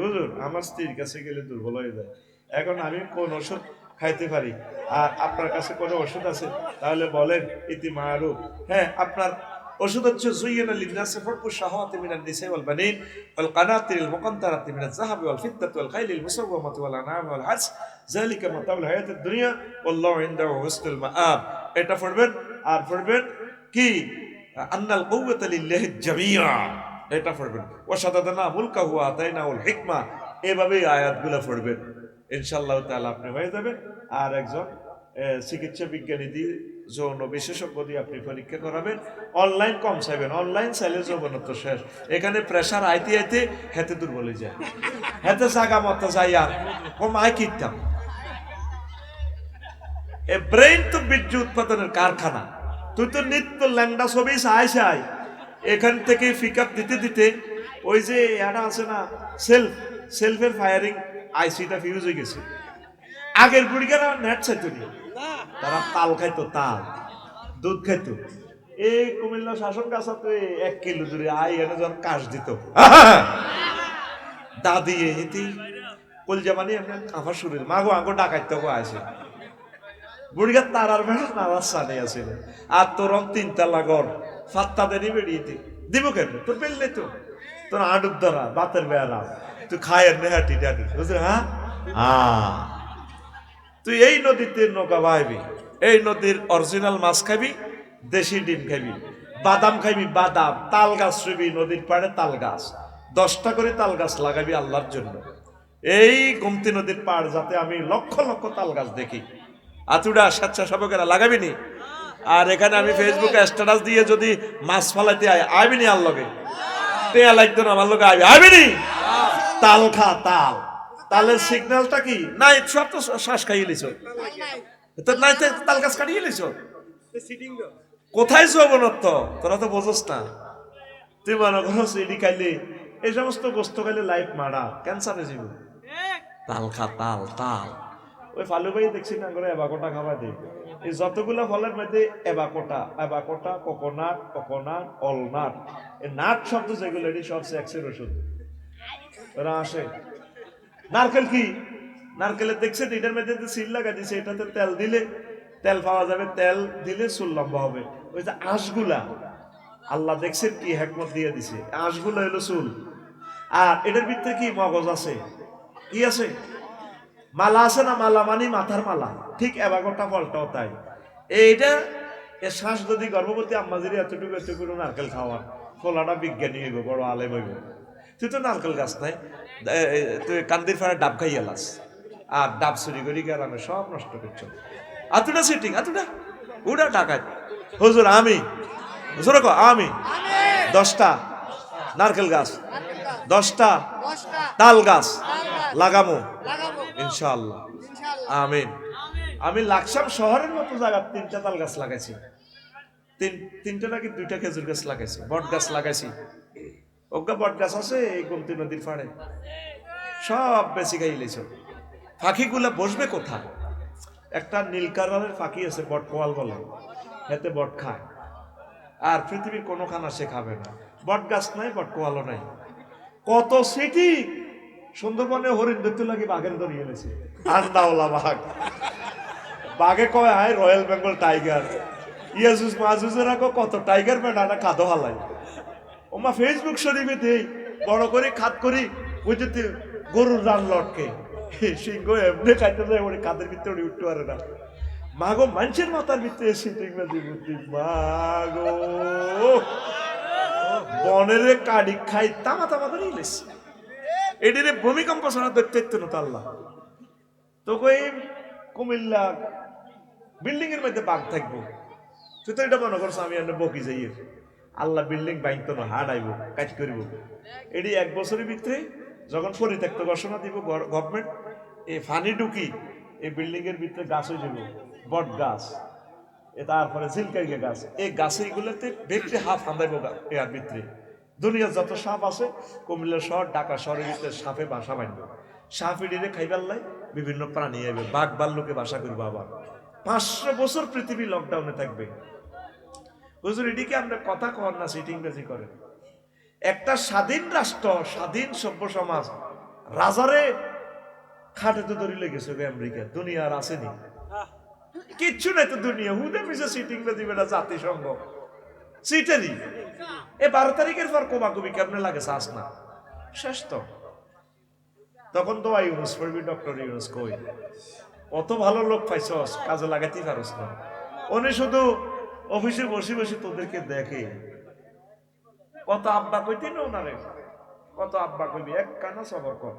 হুজুর আমার স্ত্রীর কাছে গেলে দুর্বল হয়ে যায়, এখন আমি কোন ওষুধ খাইতে পারি, আর আপনার কাছে কোনো ওষুধ আছে তাহলে বলেন ইতি মারুফ। হ্যাঁ, আপনার ওষুধ হচ্ছে যুইয়িনা লিন-নাসি হুব্বু শাহাওয়াতি মিনান নিসাই ওয়াল বানিন ওয়াল কানাতিরিল মুকান্তারাতি মিনাজ যাহাবি ওয়াল ফিদ্দাতি ওয়াল খাইলিল মুসাওওয়ামাতি ওয়াল আনআমি ওয়াল হারস যালিকা মাতাউল হায়াতিদ দুনিয়া ওয়াল্লাহু ইনদাহু হুসনুল মাআব। এটা পড়বেন। আর পড়বেন কি আন্নাল কুওয়াতা লিল্লাহি জামিআ, এটা পড়বেন। ওয়া শাদাদানা মুলকাহু ওয়া আতাইনাহুল হিকমা, এভাবেই আয়াতগুলো পড়বেন, ইনশাআল্লাহ তাআলা আপনি হয়ে যাবেন। আর একজন চিকিৎসা বিজ্ঞানী দিয়ে যৌন বিশেষজ্ঞ দিয়ে আপনি পরীক্ষা করাবেন। অনলাইন কম চাইবেন, অনলাইন চাইলে যৌবনত্ব শেষ। এখানে প্রেশার আইতে আইতে হেতে দুর্বল হয়ে যায়, হেতে জাগা মতো যাই আর কম আয় কিনতাম। এ ব্রেইন তো বীর্য উৎপাদনের কারখানা। তুই তো নিত্য ল্যাংডা ছবি চাই চাই এখান থেকে পিক আপ দিতে দিতে ওই যে এটা আছে না সেলফের ফায়ারিং আইসিটা ফিউজ হয়ে গেছে। আগের বুড়িগারা নেট চাইতো নি, তারা তাল খাইতো, তাল দুধ খাইতো। এই কুমিল্লা শাসন গাছা তো 1 কিলো দূরে আই এনে যখন কাশ দিত দাদি এতে কলজামানি এমনি কাঁফা শরীর মাগো আঙ্গো ডাকাইতে আছে বুড়িগার তারার বেড়া নারাজ সানি আছে। আর তোর 3 তালা ঘর ফাত্তা দেনি বেরিয়ে দিব কেন, তোর পেললে তো তোর আডুব ধরা বাতের বেড়া তুই খায়ের নেহাটি ডাডি বুঝলি। হ্যাঁ তুই এই নদীতে নৌকা বাইবি, এই নদীর অরিজিনাল মাছ খাবি, দেশি ডিম খাবি, বাদাম খাবি, বাদাম, তাল গাছ রবি নদীর পাড়ে তাল গাছ, 10টা করে তাল গাছ লাগাবি আল্লাহর জন্য। এই গোমতী নদীর পাড় যাতে আমি লক্ষ লক্ষ তাল গাছ দেখি, আতুডা স্বেচ্ছাসেবকেরা লাগাবি নি। আর এখানে আমি ফেসবুকে স্ট্যাটাস দিয়ে যদি মাছ ফালাইতে আইবি নি, আল্লগে টেয়া লাগতো না, আমার লোকে আইবি নি। তাল খা, তাল, তালের সিগন্যালটা কি নাই, সব তো শ্বাস খাইয়ে লিছ তো নাই, তাল গাছ কাটিয়ে লিছ, কোথায় যৌবনত্ব তোরা তো বোঝস না। তুই মনে করো সিডি খাইলে এই সমস্ত গোস্ত খাইলে লাইফ মারা, ক্যান্সারে জীবন। তাল খা, তাল, তাল। ওই ফালু ভাই দেখছি না করে এবাকোটা খাওয়া দিই, এই যতগুলো ফলের মধ্যে এবাকোটা, এবাকোটা, কোকোনাট, কোকোনাট, অলনাট, এই নাট শব্দ যেগুলো এটি সব সেক্সের ওষুধ। ওরা আসে নারকেল কি, নারকেলের দেখছেন এটার মধ্যে সিল লাগা দিছে, এটাতে তেল দিলে তেল পাওয়া যাবে, তেল দিলে চুল লম্বা হবে। ওই যে আঁশগুলা আল্লাহ দেখছেন কি হেকমত দিয়ে দিছে, আঁশগুলো হলো চুল। আর এটার ভিতরে কি মগজ আছে, কি আছে, মালা আছে না, মালা মানে মাথার মালা, ঠিক এবাগোটা ফলটাও তাই। এইটা এর শ্বাস যদি গর্ভবতী আম্মাজিরি এতটুকু এতটুকু নারকেল খাওয়া, ফলাটা বিজ্ঞানী হইব, বড় আলেম হইব। তুই তো নারকেল গাছ নাই, তুই কান্দির ফাড়া ডাব খাই এলাস, আর ডাব চুরি করি গেলামে সব নষ্ট করছো। আতুটা সিটিং, আতুটা উড়া টাকা হুজুর আমি, হুজুর আমি 10টা নারকেল গাছ, 10টা তাল গাছ লাগামো ইনশাআল্লাহ, আমিন। আমি লাকসাম শহরের মতো জায়গা 3টা তাল গাছ লাগাইছি, 3টা নাকি 2টা খেজুর গাছ লাগাইছি, বট গাছ লাগাইছি। ওগা বট গাছ আছে এই গোমতী নদীর পাড়ে, সব বেশি খাইলেছ। পাখিগুলা বসবে কোথায়? একটা নীল কালারের পাখি আছে বট কোয়াল বলে, এতে বট খায়। আর পৃথিবীর কোনো খানা সে খাবে না। বট গাছ নাই, বট কোয়ালও নাই। কত সিটি সুন্দরবনে হরিণ দেখতে লাগে বাঘের ধরিয়ে এনেছে, আন্দাওলা বাঘ। বাঘে কয় আয় রয়্যাল বেঙ্গল টাইগার, ইয়াজুজ মাজুজেরা কত টাইগার বেড়া কাঁদো হালাই। ওমা ফেসবুক শরীফে দেই বড় করে খাত করি, ওই যে গরুর রান লটকে সিংহ এমনি খাইতে যায়, ওই কাদের ভিতরে উঠতে পারে না। মাগো মানুষের মাথার ভিতরে সিটিং বুদ্ধি, মাগো বনের কাড়ি খাই তামা তামা করে ইলেছে। এটিরে ভূমিকম্প ছাড়া দেখতে না তো আল্লাহ। তো কই কুমিল্লা বিল্ডিং এর মধ্যে বাঘ থাকবো, তুই তো এটা মনে করছো আমি এনে বকি যাই। আল্লাহ বিল্ডিং বাইতো না, হাট আইব, কাজ করিব। এটি 1 বছরের ভিতরে যখন পরিত্যক্ত ঘোষণা দিব গভর্নমেন্ট, এই ফানি ঢুকি এই বিল্ডিং এর ভিতরে গাছ হয়ে যাব, বট গাছ, তারপরে ঝিলকাইয়া গাছ। এই গাছগুলোতে ব্যক্তি হাফ হান্দাইব এর ভিতরে। দুনিয়ার যত সাপ আছে কুমিল্লা শহর, ঢাকা শহরের ভিতরে সাপে বাসা বাঁধবে। সাপ এডিরে খাইবার লাই বিভিন্ন প্রাণী আইবে, বাঘ ভাল্লুকে বাসা করবো। আবার 500 বছর পৃথিবী লকডাউনে থাকবে। হুজুর এদিকে আমরা কথা কর না, সিটিংবাজি করেন। একটা স্বাধীন রাষ্ট্র, স্বাধীন সভ্য সমাজ রাজারে খাটে তো ধরিলে গেছে আমেরিকা, দুনিয়া আর আসেনি, কিচ্ছু নাই তো দুনিয়া, হুদে পিছে সিটিং দিবে না জাতিসংঘ সিটারি। এই 12 তারিখের পর কোমাকুবি কেমনে লাগে শ্বাস না শেষ তো। তখন তো ইউনুস পড়বি, ডক্টর ইউনুস কই কত ভালো লোক পাইছস, কাজে লাগাতেই পারস না। উনি শুধু অফিসে বসে বসে তোদেরকে দেখে, কত আব্বা কইতে না ওনারে, কত আব্বা কইবি, এক কানা সবর কর।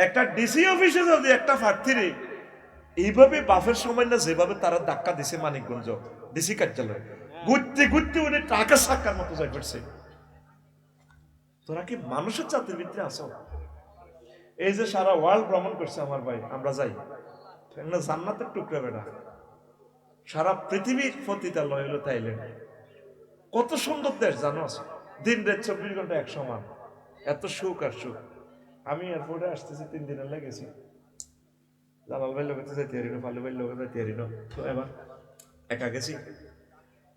একটা ডিসি অফিসে যদি একটা প্রার্থীরে এইভাবে বাফের সময় না যেভাবে তারা ধাক্কা দিছে মানিকগঞ্জ ডিসি কার্যালয়, ঘুরতে ঘুরতে উনি টাকা সাক্কার মতো যাই পড়ছে। তোরা কি মানুষের জাতির ভিতরে আসো? এই যে সারা ওয়ার্ল্ড ভ্রমণ করছে আমার ভাই, আমরা যাই জান্নাতের টুকরা বেটা, সারা পৃথিবীর পতিতালয় হলো থাইল্যান্ড। কত সুন্দর দেশ জানো, দিন রাত 24 ঘন্টা এক সমান, এত সুখ আর সুখ। আমি এয়ারপোর্টে আসতেছি 3 দিনের লেগেছি, জালাল ভাই লোকে যাইতে হারিনো, ফালু ভাই লোকে যাইতে হারিনো, তো এবার একা গেছি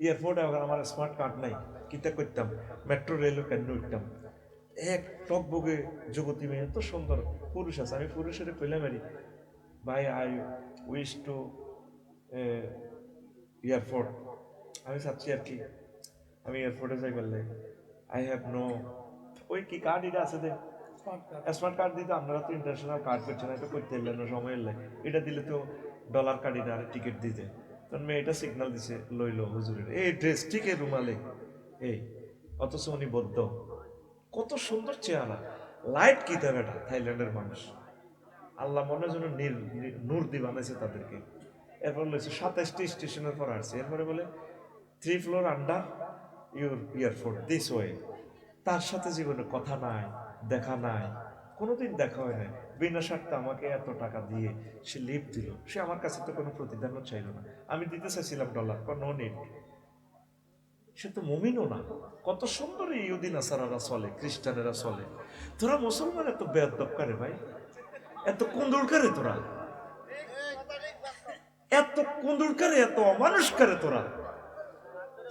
এয়ারপোর্টে। আমার স্মার্ট কার্ড নাই, কিতা করতাম, মেট্রো রেলও কেন উঠতাম। এক টকবগে যুবতী মেয়ে, এত সুন্দর পুরুষ আছে, আমি পুরুষের কইলাম আরি ভাই আই উইশ টু এয়ারপোর্ট, আমি চাচ্ছি আর কি আমি এয়ারপোর্টে যাই বললে আই হ্যাভ নো ওই কি কার্ড এটা আছে যে স্মার্ট কার্ড দিতে, আপনারা তো ইন্টারন্যাশনাল কার্ড করছেন, এটা করতে এলেন না, সময় এলে এটা দিলে তো ডলার কার্ড এটা আর টিকিট দিতে। তখন মেয়ে এটা সিগন্যাল দিছে, লইলো হুজুরের এই ড্রেস ঠিক এই রুমালে এই, অথচ উনি বদ্ধ। কত সুন্দর চেহারা, লাইট কি দেবে এটা থাইল্যান্ডের মানুষ, আল্লাহ মনে যেন নূর দি বানাইছে তাদেরকে। এরপর লইছে 27টি স্টেশনের পর আসছে, এরপরে বলে 3 floor under your airport this way. তার সাথে জীবনে কথা নাই, দেখা নাই, কোনোদিন দেখা হয় নাই, বিনা স্বার্থে আমাকে এত টাকা দিয়ে সে লিফট দিল, সে আমার কাছে তো কোনো প্রতিদানও চাইল না, আমি দিতে চাইছিলাম ডলার, কোনো নিড। সে তো মুমিনও না। কত সুন্দর ইহুদি নাসারারা চলে, খ্রিস্টানেরা চলে, তোরা মুসলমান এত বেয়াদব করে ভাই, এত কুন্দুর করে তোরা, এত কুন্দুর করে, এত অমানুষ করে তোরা।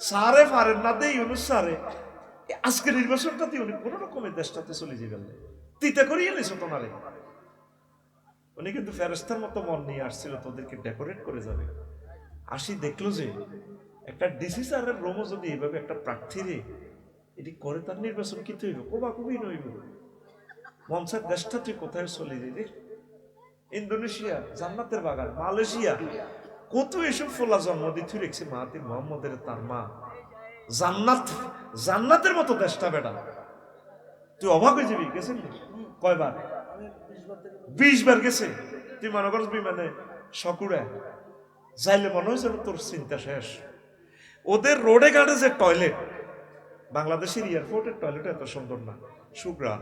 সারে পারেন না দেই ইউনুস সারে, আজকে নির্বাচনটাতে উনি কোন রকমের দেশটাতে চলে যাবেন, তিতে করিয়ে নিছো তোমারে। উনি কিন্তু ফেরেশতার মতো মন নিয়ে আসছিল তোদেরকে ডেকোরেট করে যাবে। আসি দেখলো যে একটা ডিসি স্যারের রোমো যদি এইভাবে একটা প্রার্থীরে এটি করে, তার নির্বাচন কি হইব, কোবাকুবি নইব। মনসার দেশটা তুই কোথায় চলে যাই, ইন্দোনেশিয়া জান্নাতের বাগান, মালয়েশিয়া, কত এসব ফোলা জন্ম দিয়ে রেখেছে মাহাতির মোহাম্মদের তার মা। জান্নাত, জান্নাতের মতো দেশটা বেটা, তুই অবাক হয়ে যাবি। গেছেন কয়বার? 20 বার গেছে। তুই মনে করস বিমানে সকুড়ে যাইলে মনে হয় যেন তোর চিন্তা শেষ। ওদের রোডে ঘাটে যে টয়লেট, বাংলাদেশের এয়ারপোর্টের টয়লেট এত সুন্দর না, শুভ্রা,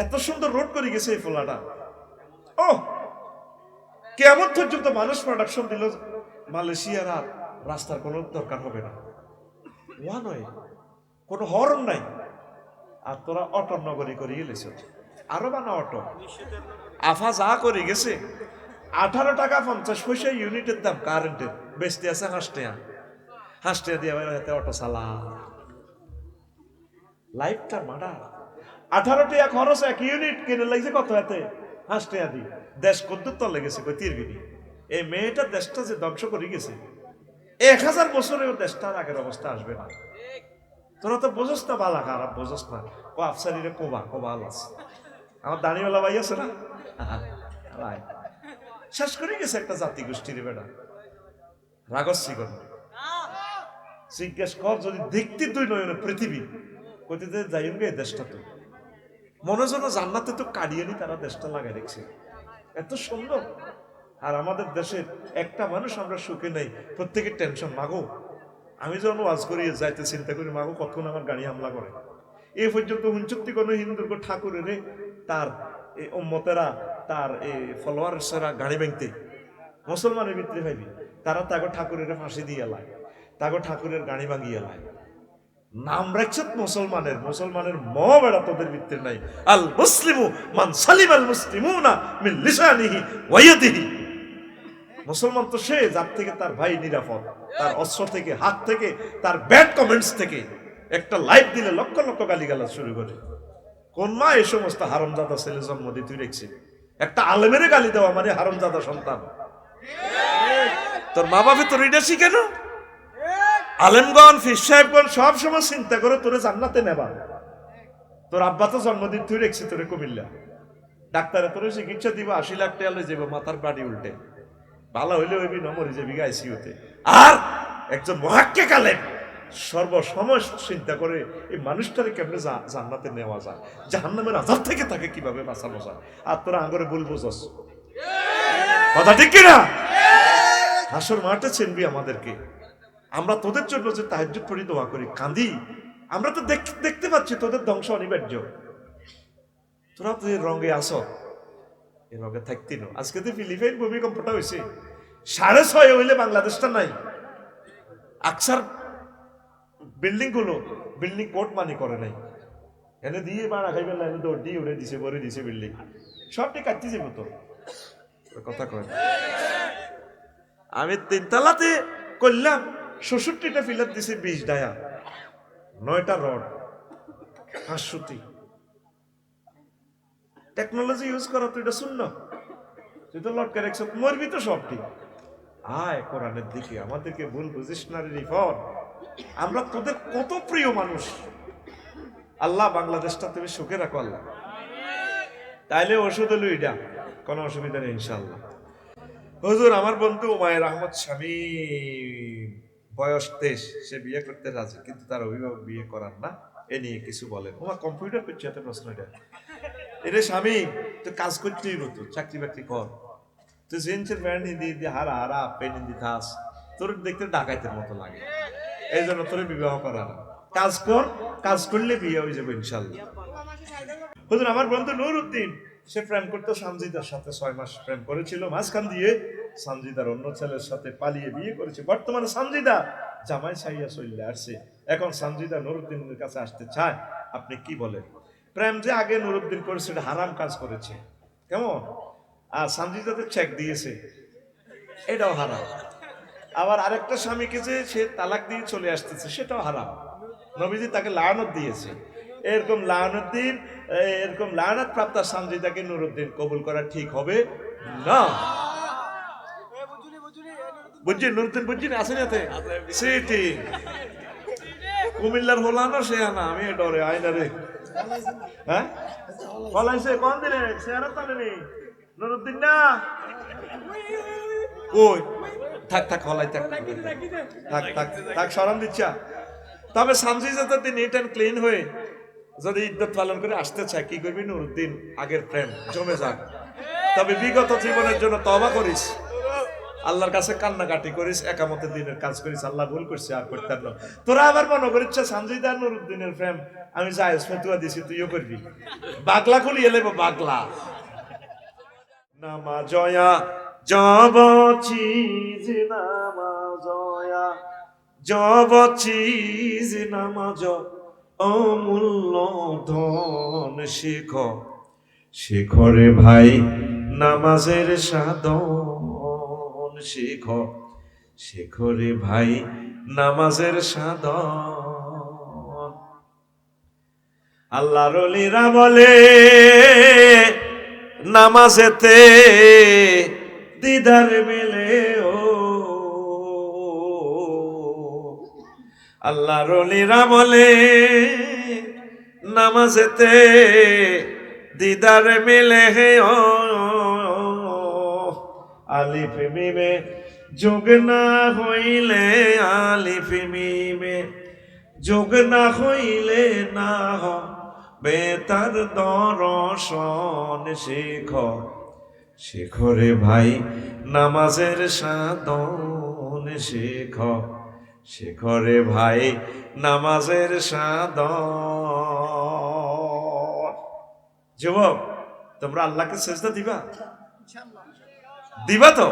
এত সুন্দর রোড করে গেছে এই ফোলাটা। ও কেমন পর্যন্ত মানুষ প্রোডাকশন দিল, মালয়েশিয়ার আর রাস্তার কোনো দরকার হবে না, ওয়ান ওয়ে, কোনো হর্ন নাই। আর তোরা অটো নগরী করে এলেছ, আরো বানা অটো, আফা যা করে গেছে 18 টাকা 50 পয়সা ইউনিটের দাম কারেন্টের, বেচতে আছে 5 টাকা, 5 টাকা দিয়ে হাতে অটো চালা, লাইফটা মাডা। 18 টাকা খরচ, 1 ইউনিট কিনে লাগছে কত হাতে, 5 টাকা দিয়ে। দেশ কদ্দুর তলে গেছে কই তীরবিনি। এই মেয়েটা দেশটা যে ধ্বংস করে গেছে, 1000 বছরেও দেশটার আগের অবস্থা আসবে না। তোরা তো বোঝস না, বালা খারাপ বোঝস না, ও আফসারিরে কোবা কোবা আলাস, আমার দানিওয়ালা ভাই আছে না, ভাই শেষ করে গেছে একটা জাতি গোষ্ঠীর বেটা। রাগস্বী কথা জিজ্ঞেস কর, যদি দেখতে তুই নয় পৃথিবী কইতে যাই গে দেশটা, তো মনে যেন জান্নাতে তো কাড়িয়ে নি তারা দেশটা লাগাই রেখেছে, এত সুন্দর। আর আমাদের দেশের একটা মানুষ আমরা সুখে নেই, প্রত্যেকের টেনশন, মাগো আমি যখন ওয়াজ করি যাইতে চিন্তা করি, মাগো কতক্ষণ আমার গাড়ি হামলা করে। এ পর্যন্ত হুঞ্চত্তি কোনো হিন্দুর ঠাকুরের তার উম্মতেরা, তার ফলোয়ার্সরা গাড়ি ভাঙতে মুসলমানের ভিতরে ভাবি, তারা তাকে ঠাকুরের ফাঁসি দিয়ে লাই, তাকে ঠাকুরের গাড়ি ভাঙিয়ে লাই। নাম রাখছে মুসলমানের, মুসলমানের ম বেড়া তোদের ভিতরে নাই। আল মুসলিমু মান সালিম আল মুসলিমুনা মিন লিসানিহি ওয়া ইয়াদিহি। মুসলমান তো সে যার থেকে তার ভাই নিরাপদ, তার অস্ত্র থেকে, হাত থেকে, তার ব্যাড কমেন্টস থেকে। একটা লাইভ দিলে লক্ষ লক্ষ গালিগালাজ শুরু করে, কোন মা এই সমস্ত হারামজাদা ছেলে জন্ম দিয়ে তুই রেখছি? একটা আলেমের গালি দেওয়া মানে হারামজাদা সন্তান। তোর মা বাপে তোর এটা শিখেন? আলেমগণ ফির সাহেবগণ সব সময় চিন্তা করে তোরে জান্নাতে নেবা। তোর আব্বা তো জন্মদিন তুই রেখছি তোরে কুমিল্লা, ডাক্তারে তোরে চিকিৎসা দিব 80 লাখ টাকা লই যাবো, মাথার বাড়ি উল্টে ভালো হইলে হইবি না, মরে যাবি আইসিইউতে। আর একজন মুহাক্কিক আলেম সর্বসময় চিন্তা করে এই মানুষটারে কেমনে জান্নাতে নেওয়া যায়, জাহান্নামের আযাব থেকে তাকে কিভাবে বাঁচানো যায়। আর তোরা আঙ্গরে বলবো যাস কথা ঠিক কিনা? হাসর মাঠে চিনবি আমাদেরকে। আমরা তোদের জন্য যে তাহাজ্জুদ পড়ি, দোয়া করি, কাঁদি, আমরা তো দেখতে পাচ্ছি তোদের ধ্বংস অনিবার্য। তোরা তো এর রঙে আসো, এর রঙে থাকতি না। আজকে তো ফিলিপাইন ভূমিকম্পটা হয়েছে 6.5 হইলে বাংলাদেশটা নাই। আকসার বিল্ডিং গুলো বিল্ডিং কোর্ট মানি করে নাই, এনে দিয়ে বাড়া খাইবেন না, দৌড় দিয়ে উড়ে দিছে, ভরে দিছে বিল্ডিং, সবটি কাটতে যাবো। তো কথা কয় আমি 3 তলাতে করলাম 66টা ফিলার দিছে, 20 ডায়া, 9টা রড, 500টি। টেকনোলজি ইউজ করা তো এটা শূন্য, তুই তো লটকে রাখছ, মরবি তো সবটি। আয় কোরআনের দিকে, আমাদেরকে ভুল বুঝিস না রে রিফন, আমরা তোদের কত প্রিয় মানুষ। আল্লাহ বাংলাদেশটা তুমি সুখে রাখো আল্লাহ। তাইলে ওষুধ হলো এটা, কোনো অসুবিধা নেই ইনশাআল্লাহ। হুজুর আমার বন্ধু উমায়ের আহমদ শামীম, বয়স 23, সে বিয়ে করতে রাজি, কিন্তু তার অভিভাবক বিয়ে করার না, এ নিয়ে কিছু বলেন। ওমা কম্পিউটার করছে এত প্রশ্ন, এটা স্বামী তো কাজ করতেই হতো, চাকরি বাকরি কর, তুই জিন্সের প্যান্ট হিন্দি দিয়ে হারা হারা পেন হিন্দি থাস, তোর দেখতে ডাকাইতের মতো লাগে, এই জন্য তোর বিবাহ করা না। কাজ কর, কাজ করলে বিয়ে হয়ে যাবে ইনশাল্লাহ। হুজুর আমার বন্ধু নুরউদ্দিন, সে প্রেম করতো সানজিদার সাথে, 6 মাস প্রেম করেছিল, মাঝখান দিয়ে সানজিদার অন্য ছেলের সাথে পালিয়ে বিয়ে করেছে। বর্তমানে সানজিদা জামাই ছাইয়া চলে আসছে, এখন সানজিদা নুরউদ্দিনের কাছে আসতে চায়, আপনি কি বলেন? প্রেম যে আগে নুরউদ্দিন করেছে এটা হারাম কাজ করেছে, কেমন? আর সানজিদাতে চেক দিয়েছে, এটাও হারাম। আবার আরেকটা স্বামীকে যে সে তালাক দিয়ে চলে আসতেছে, সেটাও হারাম। নবীজি তাকে লানত দিয়েছে। এরকম লানত প্রাপ্ত সানজিদাকে নুরউদ্দিন কবুল করা ঠিক হবে না। বুঝছি নুরউদ্দিন, বুঝছি না, আসেন এতে সেটি কুমিল্লার হলানো সে আনা, আমি ডরে আইনা রে। হ্যাঁ বলাইছে কোন দিনে সে আর তাহলে নুরউদ্দিন না, ওই থাক থাক হলাই থাক থাক থাক থাক, শরম দিচ্ছা। তবে সানজিদা যদি নিট অ্যান্ড ক্লিন হয়ে যদি ইদ্যত পালন করে আসতে চায়, কি করবি? নুরউদ্দিন আগের প্রেম জমে যাক, তবে বিগত জীবনের জন্য তওবা করিস, আল্লাহর কাছে কান্নাকাটি করিস, একামতের দিনের কাজ করিস, আল্লাহ ভুল করছে আর করতে না। তোরা আবার মনে করিস সানজিদা নুরউদ্দিনের প্রেম আমি জায়েজ ফতুয়া দিছি, তুইও করবি, বাগলা খুলি এলে বাগলা নামা জয়া জব চিজ নামা জয়া জব চিজ নামাজ অমূল্য ধন শেখ, শেখরে ভাই নামাজের সাধন শেখ, শেখরে ভাই নামাজের সাধন। আল্লাহর ওলিরা বলে নামাজেতে দিদার মেলে, ও আল্লাহর ওলিরা বলে নামাজেতে দিদার মেলে, হে ও আলিফ মিমে যোগ না হইলে, আলিফ মিমে যোগ না হইলে না হবে তার দর্শন শেখ, শেখরে ভাই নামাজের সাধন শেখ, শেখরে ভাই নামাজের সাধন। যুবক তোমরা আল্লাহকে সেজদা দিবা? দিবা তো?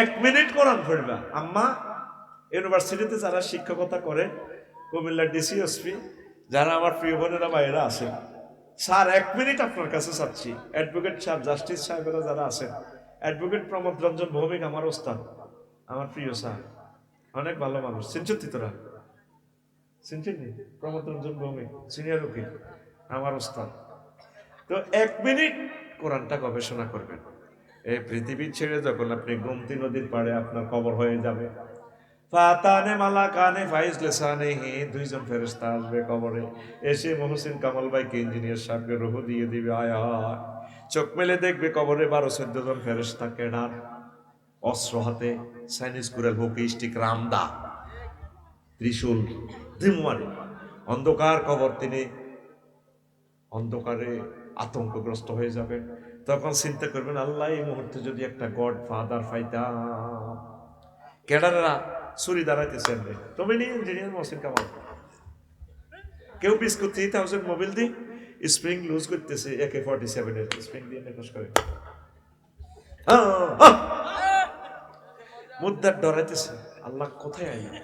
1 মিনিট কোরআন পড়বা। আম্মা ইউনিভার্সিটিতে যারা শিক্ষকতা করে, কুমিল্লার ডিসিএসপি, যারা আমার প্রিয় বোনেরা ভাইয়েরা আছেন, স্যার 1 মিনিট আপনার কাছে চাচ্ছি। অ্যাডভোকেট সাহেব, জাস্টিস সাহেবেরা যারা আছেন, অ্যাডভোকেট প্রমোদ রঞ্জন ভৌমিক আমার ওস্তাদ, আমার প্রিয় স্যার, অনেক ভালো মানুষ, চিনছেন তোরা? চিনছেন নি? প্রমোদ রঞ্জন ভৌমিক সিনিয়র উকিল, আমার ওস্তাদ। তো 1 মিনিট কোরআনটা গবেষণা করবেন। এই পৃথিবী ছেড়ে যখন আপনি গোমতী নদীর পাড়ে আপনার কবর হয়ে যাবে, ফাতানে মালাকানে ফাইজ লিসানিহি, 2 জন ফেরেশতা আসবে কবরে, এসে মহসিন কামাল ভাইকে ইঞ্জিনিয়ার সাহেবকে রূহ দিয়ে দিবে। আয় আয়, চোখ মেলে দেখবে কবরে 12-14 জন ফেরেশতা কেডার, অস্ত্র হাতে, চাইনিজ কুড়াল, হুকি, স্টিক, রামদা, ত্রিশূল, দিমমারি, অন্ধকার কবর। তিনি অন্ধকারে আতঙ্কগ্রস্ত হয়ে যাবেন। তখন চিন্তা করবেন, আল্লাহ এই মুহূর্তে যদি একটা গড ফাদার পাইতাম। ক্যাডাররা ছুরি দাঁড়াইতেছেন, তুমি নি ইঞ্জিনিয়ার মহসিন কামাল, কেউ বিস্কুট 3000 মোবিল দি স্প্রিং লুজ করতেছে, AK-47 এর স্প্রিং দিয়ে নিকশ করে মুদ্দার ডরাইতেছে, আল্লাহ কোথায় আইলেন?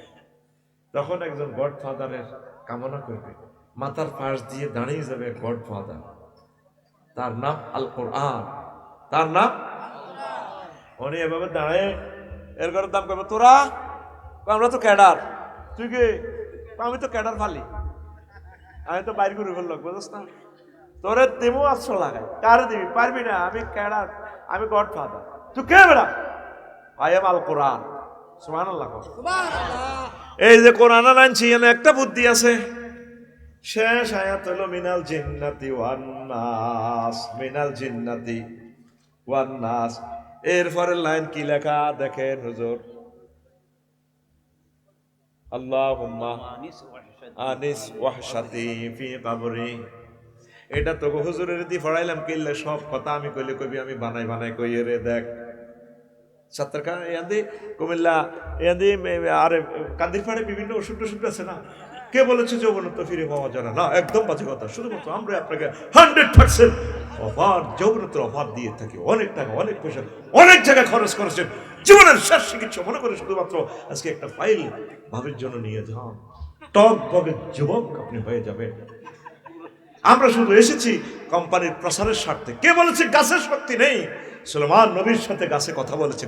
তখন একজন গড ফাদারের কামনা করবে, মাথার পাশ দিয়ে দাঁড়িয়ে যাবে গড ফাদার, তার নাম আল কোরআন, তার নাম। উনি এভাবে দাঁড়ায় এর ঘরের দাম করবে, তোরা, আমরা তো ক্যাডার, তুই কে? আমি তো ক্যাডার ফালি, আমি তো বাইর করে ফেললো, বুঝছ না? তোরে দেবো আশ্র লাগাই, কারে দিবি? পারবি না, আমি ক্যাডার, আমি গড ফাদার। তুই কে বেড়া? আই এম আল কোরআন। সুবহানাল্লাহ। এই যে কোরআন আনছি, এনে একটা বুদ্ধি আছে। শেষ আয়াত হলো মিনাল জিন্নাতি ওয়ান নাস, মিনাল জিন্নাতি ওয়ান নাস। এরপরের লাইন কি লেখা দেখেন হুজুর, আল্লাহুম্মা আনিস ওয়াহশাতি ফি কবরি। এটা তো হুজুরের দি পড়াইলাম, কিল্লে সব কথা আমি কইলে কবি, আমি বানাই বানাই কই রে দেখ। সাত্তারখান ইয়াদি কুমিল্লা ইয়াদি আরে কান্দির পাড়ে বিভিন্ন ওষুধ টষুধ আছে না? কে বলেছে যৌবনত্ব ফিরে পাওয়া যায় না? একদম বাজে কথা। শুধুমাত্র আমরা আপনাকে 100% অফার, যৌবনত্বের অফার দিয়ে থাকি। অনেক টাকা, অনেক পয়সা, অনেক জায়গায় খরচ করেছেন, জীবনের শেষ চিকিৎসা মনে করে শুধুমাত্র আজকে একটা ফাইল ভাবির জন্য নিয়ে যান, টক বগে যুবক আপনি হয়ে যাবেন। আমরা শুধু এসেছি কোম্পানির প্রসারের স্বার্থে। কে বলেছে গাছের শক্তি নেই? সুলেমান নবীর সাথে গাছে কথা বলেছে।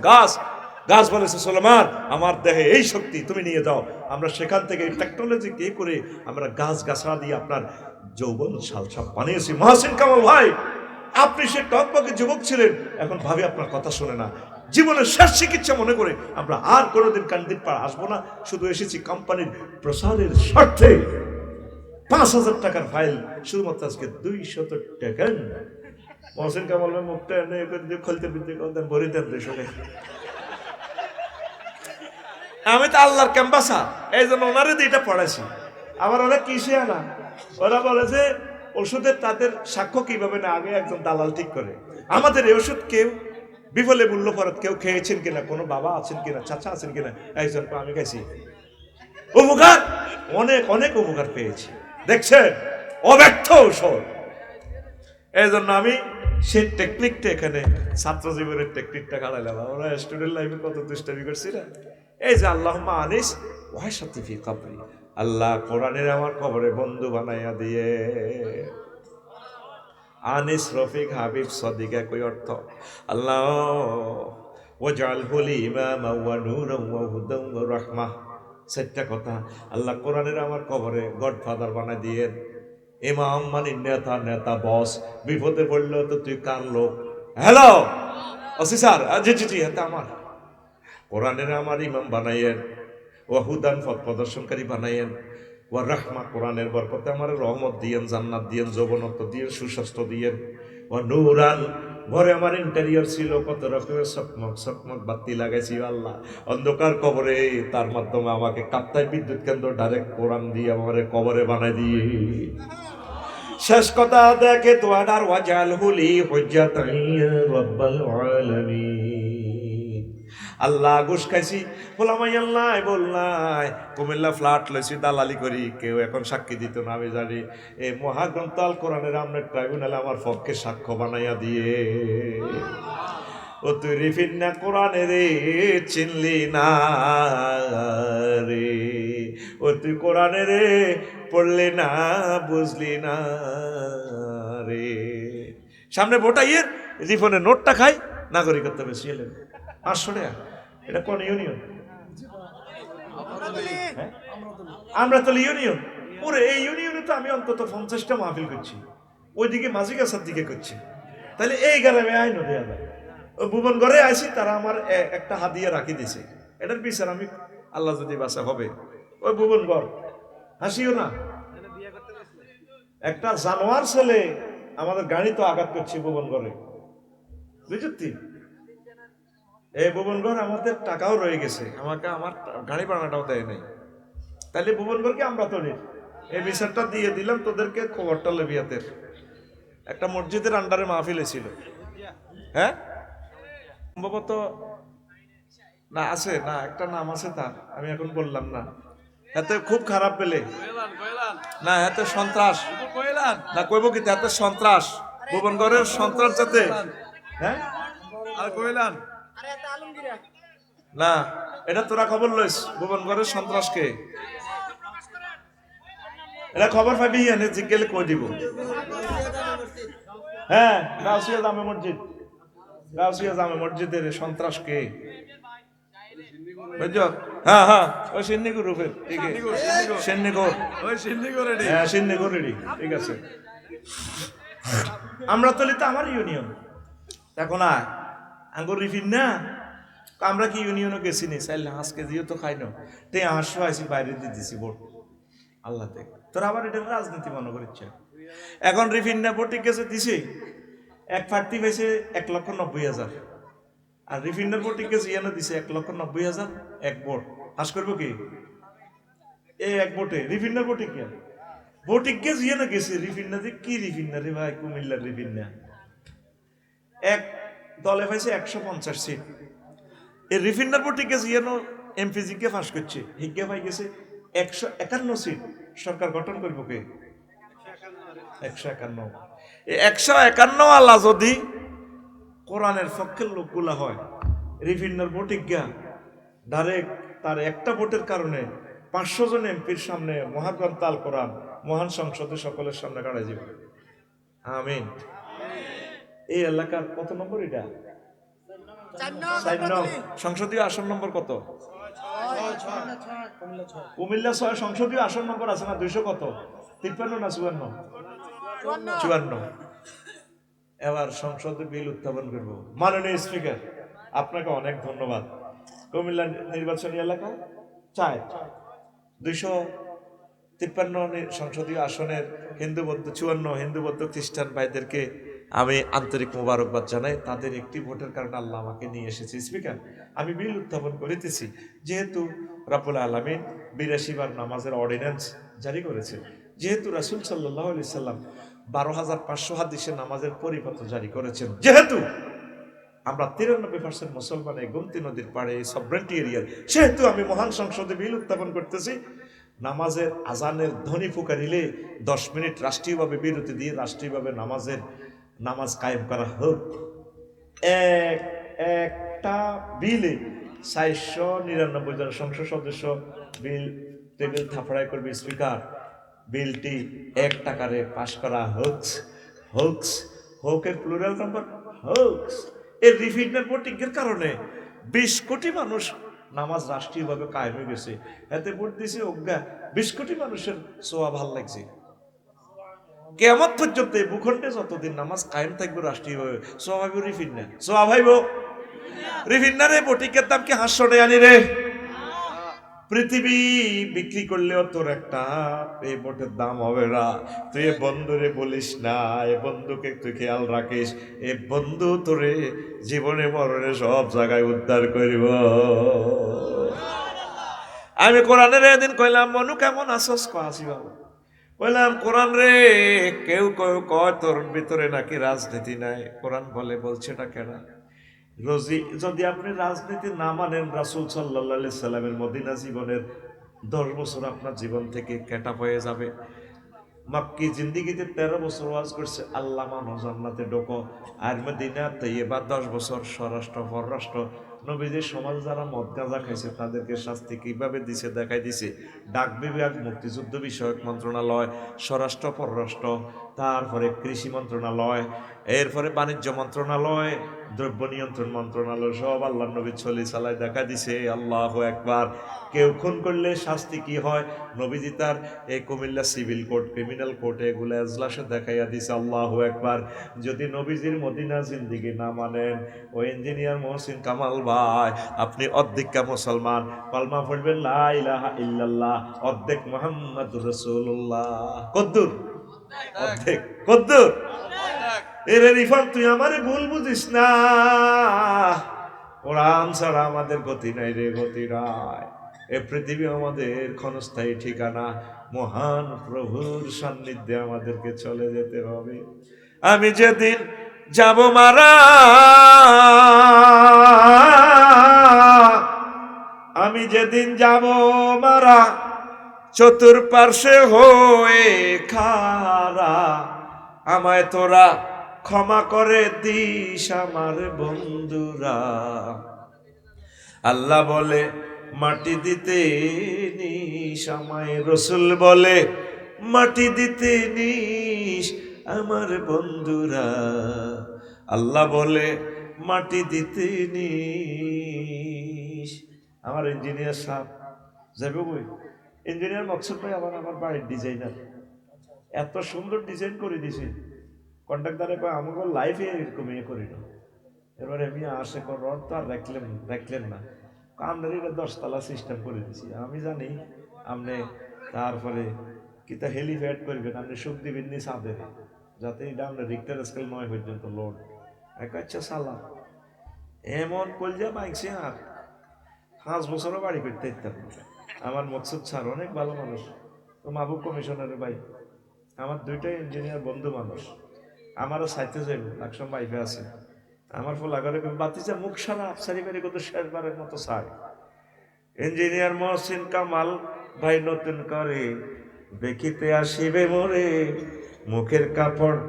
গাছ বলেছে, সুলেমান আমার দেহে এই শক্তি, তুমি নিয়ে যাও। আমরা সেখান থেকে টেকনোলজি কে করে আমরা গাছগাছড়া দিয়ে আপনার যৌবন সাল সব বানিয়েছি। মহসিন কামাল ভাই, আপনি সে টকবকে যুবক ছিলেন, এখন ভাবি আপনার কথা শুনে না। জীবনের শেষ চিকিৎসা মনে করে আমরা আর কোনোদিন কান্দির পাড় আসবো না। শুধু এসেছি কোম্পানির প্রসারের স্বার্থে। 5000 টাকার ফাইল শুধুমাত্র আজকে 200 টাকা। মহসিন কামালের মুখটা এনে খুলতে ফিরতে ভরে দেন 200 টাকা। আমি তো আল্লাহর ক্যাম্বাসা, এই জন্য ওনারে এটা পড়াইছি। আবার ওরা কিসে আনা, ওরা বলেছে ওষুধের তাদের সাক্ষ্য কিভাবে না, আগে একজন দালাল ঠিক করে। আমাদের এই ওষুধ কেউ বিফলে মূল্য ফরত কেউ খেয়েছেন কিনা, কোনো বাবা আছেন কিনা, চাচা আছেন কিনা? একজন, আমি খাইছি, উপকার অনেক অনেক উপকার পেয়েছি। দেখছেন, অব্যর্থ ঔষধ। এই জন্য আমি সেই টেকনিকটা এখানে ছাত্র জীবনের টেকনিকটা কাটাইলাম। আমরা স্টুডেন্ট লাইফে কত দুষ্টামি করছি না। এই যে আল্লাহুম্মা আনিস ওয়াহশাতি ফি কবরি, আল্লাহ কোরআনের আমার কবরে বন্ধু বানাইয়া দিয়ে। আনিস রফিক হাবিব সদিক একই অর্থ। আল্লাহ ওয়াজআলহু লি ইমামা ওয়া নূরান ওয়া হুদান ওয়া রাহমাহ। 4টা কথা। আল্লাহ কোরআনের আমার কবরে গডফাদার বানাই দিয়ে। ইমাম মানে নেতা, নেতা বস। বিপদে পড়লেও তো তুই কার লোক? হ্যালো অফিসার, জি জি জি, এটা আমার। কোরআনের আমার ইমাম বানাইয়েন, ওয়াহুদান পথ প্রদর্শনকারী বানাইয়েন, ওয়া রাহমা কোরআনের বরকতে আমার রহমত দিয়েন, জান্নাত দিয়েন, যৌবনত্ব দিয়েন, সুস্বাস্থ্য দিয়েন। ওয়া নূরান, ঘরে আমার ইন্টেরিয়র ছিল কত রকমের সকমক সকমক বাতি লাগাইছি আল্লাহ। অন্ধকার কবরে তার মাধ্যমে আমাকে কাপ্তায় বিদ্যুৎ কেন্দ্র ডাইরেক্ট কোরআন দিয়ে আমার কবরে বানাই দিয়ে। শেষ কথা দেখে তো আর ওয়াজআলহু লি হুজ্জাতান রাব্বাল আলামিন। আল্লাহ ঘুষ খাইছি, বলামাই আল্লাহ বললাই, কুমিল্লা ফ্ল্যাট লইছি, দালালি করি, কেউ এখন সাক্ষী দিত না। আমি জানি এই মহাগ্রন্থ আল কোরআনের আমরা ট্রাইব্যুনালে আমার পক্ষে সাক্ষ্য বানাইয়া দিয়ে। ও তুই রিফিন না কোরআনে রে, চিনলি না রে, ও তুই কোরআনে রে পড়লি না, বুঝলি না রে। সামনে ভোটাইয়ের রিফনের নোটটা খাই, নাগরিকত্ব বেশি এলেন 500 টাকা। এটা কোন ইউনিয়ন? আমরা তো ইউনিয়ন। পুরো এই ইউনিয়নে তো আমি অন্তত 50টা মাহফিল করছি, ওইদিকে মাঝি গাছার দিকে করছি, তাহলে এই গ্রামে আইনও দেওয়া যায়। ওই ভুবন ঘরে আইসি, তারা আমার একটা হাদিয়া রাখি দিছে, এটার বিচার আমি আল্লাহ যদি বাসা হবে। ওই ভুবন ঘর হাসিও না, একটা জানোয়ার ছেলে আমাদের গাড়ি তো আঘাত করছে ভুবন ঘরে, বুঝলি? এই ভুবন ঘর আমাদের টাকাও রয়ে গেছে, আমাকে আমার গাড়ি ভাড়াটাও দেয় নাই, তাহলে ভুবন ঘরকে আমরা তোলি। এই বিচারটা দিয়ে দিলাম তোদেরকে, খবরটা লেবিয়াতের একটা মসজিদের আন্ডারে মাহফিল ছিল, হ্যাঁ সম্ভবত না আছে, না একটা নাম আছে তার, আমি এখন বললাম না, এতে খুব খারাপ পেলে না, এতে সন্ত্রাস না কইব কি, এতে সন্ত্রাস, ভুবনগড়ের সন্ত্রাস যাতে, হ্যাঁ আর কইলাম না, এটা তোরা খবর লইস, ভুবনগড়ের সন্ত্রাসকে এটা খবর পাবি, এনে জিজ্ঞেলে কই দিব। হ্যাঁ গাউসিয়া জামে মসজিদ, গাউসিয়া জামে মসজিদের সন্ত্রাসকে বুঝছো? হ্যাঁ হ্যাঁ ওই সিন্নিগুর রূপের, ঠিক আছে, সিন্নিগুর, ওই সিন্নিগুর রেডি, হ্যাঁ সিন্নিগুর রেডি, ঠিক আছে। আমরা তো লিতে আমার ইউনিয়ন এখন আঙ্গুর রিফিন না, আমরা কি ইউনিয়নও গেছি নি, চাইলে 5 কেজিও তো খাই না, তে 800 আইসি বাইরে দিয়ে দিছি ভোট, আল্লাহ দেখ তোরা আবার এটা রাজনীতি মনে করিচ্ছে। এখন রিফিন না ভোট গেছে দিছে, এক প্রার্থী পেয়েছে 1,90,000, আর রিফিন্ডার ভোট গেছে ইয়ানো দিছে 1,90,000 এক ভোট, হাস করবো কি এই এক ভোটে? রিফিন্ডার ভোটে কি ভোট গেছে ইয়ানো গেছে, রিফিন্ডা যে কি রিফিন্ডা রে ভাই, কুমিল্লার রিফিন্ডা, এক দলে পাইছে 150 সিট, এই রিফিন্ডার ভোটে গেছে ইয়ানো এমপিজি কে ফাঁস করছে, হিজ্ঞা পাই গেছে 151 সিট, সরকার গঠন করবো কে? 151। এই 151 আল্লাহ যদি কোরআনের পক্ষের লোকগুলা হয়, রিফিন্ডার ভোটিজ্ঞা ডাইরেক্ট তার একটা ভোটের কারণে 500 জন এমপির সামনে মহাগ্রন্থ আল কোরআন মহান সংসদে সকলের সামনে কাটাই যাবে। আমিন। এই এলাকার কত নম্বর এটা? 4 নং সংসদীয় আসন নম্বর কত? কুমিল্লা 6 সংসদীয় আসন নম্বর আছে না 200 কত? 53 না 54? 54। এবার সংসদে বিল উত্থাপন করবো। মাননীয় স্পিকার, আপনাকে অনেক ধন্যবাদ। কুমিল্লা নির্বাচনী এলাকা 4 253 সংসদীয় আসনের হিন্দু বৌদ্ধ 54 হিন্দু বৌদ্ধ খ্রিস্টান ভাইদেরকে আমি আন্তরিক মোবারকবাদ জানাই। তাদের একটি ভোটের কারণে আল্লাহ আমাকে নিয়ে এসেছে। স্পিকার, আমি বিল উত্থাপন করিতেছি, যেহেতু রাব্বুল আলামিন 82 বার নামাজের অর্ডিন্যান্স জারি করেছে, যেহেতু রাসূল সাল্লাল্লাহু আলাইহি সাল্লাম 12,500 হাদিসের নামাজের পরিপত্র জারি করেছেন, যেহেতু আমরা 93% মুসলমান এই গোমতী নদীর পাড়ে এই সবরেন্টি এরিয়ার, সেহেতু আমি মহান সংসদে বিল উত্থাপন করতেছি, নামাজের আজানের ধ্বনি ফুকারিলে 10 মিনিট রাষ্ট্রীয়ভাবে বিরতি দিয়ে রাষ্ট্রীয়ভাবে নামাজ কায়েম করা হোক। একটা বিলে 499 জন সংসদ সদস্য বিল টেবিল থাপড়াই করবে। স্পিকার, বিলটি 1 টাকারে পাশ করা হোকের প্লুরাল নাম্বার হোকস। এই রিফিন্ডার ভোটিংয়ের কারণে 20 কোটি মানুষ নামাজ রাষ্ট্রীয়ভাবে কায়েম হয়ে গেছে। এতে ভোট দিয়েছে অজ্ঞা 20 কোটি মানুষের সোয়া ভাল লাগছে। কিয়ামত পর্যন্ত এই ভূখণ্ডে যতদিন নামাজ কায়েম থাকবে রাষ্ট্রীয়ভাবে, সোয়া ভাইব রিফিন্ডা, সোয়া ভাইব রিফিন্ডারে ভোটিংয়ের দাম কি 500 টাকা আনি রে? পৃথিবী বিক্রি করলেও তোর একটা এই ভোটের দাম হবে না। তুই এ বন্ধুরে বলিস না, এ বন্ধুকে তুই খেয়াল রাখিস, এ বন্ধু তোরে জীবনে মরণে সব জায়গায় উদ্ধার করিব। আমি কোরআনের এদিন কইলাম, মনু কেমন আসস? আসি বাবু কইলাম, কোরআন রে, কেউ কয় তোর ভিতরে নাকি রাজনীতি নাই। কোরআন বলছে এটা কেন? যদি আপনি রাজনীতি না মানেন, রাসূল সাল্লাল্লাহু আলাইহি সাল্লামের মদিনা জীবনের 10 বছর আপনার জীবন থেকে কেটা হয়ে যাবে। মক্কি জিন্দেগিতে 13 বছর ওয়াজ করছে, আল্লাহ মানো জান্নাতে ঢোকো, আর মদিনা তৈয়বা 10 বছর স্বরাষ্ট্র পররাষ্ট্র নবীজির সমাজ যারা মদ গাঁজা খাইছে তাদেরকে শাস্তি কিভাবে দিছে দেখাই দিছে। ডাক বিভাগ, মুক্তিযুদ্ধ বিষয়ক মন্ত্রণালয়, স্বরাষ্ট্র পররাষ্ট্র, তারপরে কৃষি মন্ত্রণালয়, এরপরে বাণিজ্য মন্ত্রণালয়, দ্রব্য নিয়ন্ত্রণ মন্ত্রণালয়, সব আল্লাহ নবী ছলি চালায় দেখা দিছে। আল্লাহু আকবার। কেউ খুন করলে শাস্তি কি হয় নবীজি তার এই কুমিল্লা সিভিল কোর্ট, ক্রিমিনাল কোর্টে এগুলো এজলাসে দেখাইয়া দিছে। আল্লাহু আকবার। যদি নবীজির মদিনা জিন্দিগি না মানেন, ও ইঞ্জিনিয়ার মহসিন কামাল ভাই, আপনি অর্ধেকটা মুসলমান, কলমা পড়বেন লা ইলাহা ইল্লাল্লাহ, অর্ধেক মুহাম্মাদুর রাসূলুল্লাহ। কদ্দুর? অর্ধেক। কদ্দুর? এরে রিফাত, তুই আমারে ভুল বুঝিস না, কোরআন ছাড়া আমাদের গতি নাই রে, গতি নাই। এ পৃথিবী আমাদের ক্ষণস্থায়ী ঠিকানা, মহান প্রভুর সান্নিধ্যে আমাদেরকে চলে যেতে হবে। আমি যেদিন যাব মারা, আমি যেদিন যাব মারা, চতুর্পার্শ্বে হয়ে খারা, আমায় তোরা ক্ষমা করে দিস আমার বন্ধুরা। আল্লাহ বলে মাটি দিতে নিস আমায়, রসুল বলে মাটি দিতে নিস আমার বন্ধুরা। আল্লাহ বলে মাটি দিতে নিস। আমার ইঞ্জিনিয়ার সাহেব যাবে বই, ইঞ্জিনিয়ার মকসুদ ভাই আবার আমার বাড়ির ডিজাইনার, এত সুন্দর ডিজাইন করে দিছে। কন্ট্রাক্টারে কয় আমাকে লাইফে এরকম করে না। এবারে আমি আসে রড তো আর রাখলেন না, আপনার এটা 10 তলা সিস্টেম করে দিছি। আমি জানি আপনি তারপরে কিতা হেলিপ্যাড করবেন, আপনি সুখ দিবেন নি ছাদে, যাতে এটা আপনার রিক্টার স্কেল 9 পর্যন্ত লোড। আচ্ছা সালাম, এমন কলজা পাইছে আর 5 বছরও বাড়ি করতে ইত্যাদ। আমার মকসুদ স্যার অনেক ভালো মানুষ, তো মাহবুব কমিশনারের ভাই, আমার 2টা ইঞ্জিনিয়ার বন্ধু মানুষ। আমারও সাইতে যাইব একসময় বাইফে আছে, আমার ফোলা করে বাতিজা মুখ সারা আফসারি বাড়ি কত শেষবারের মতো চাই। ইঞ্জিনিয়ার মহসিন কামাল ভাই নতুন করে দেখিতে আসিবে মোরে, মুখের কাপড়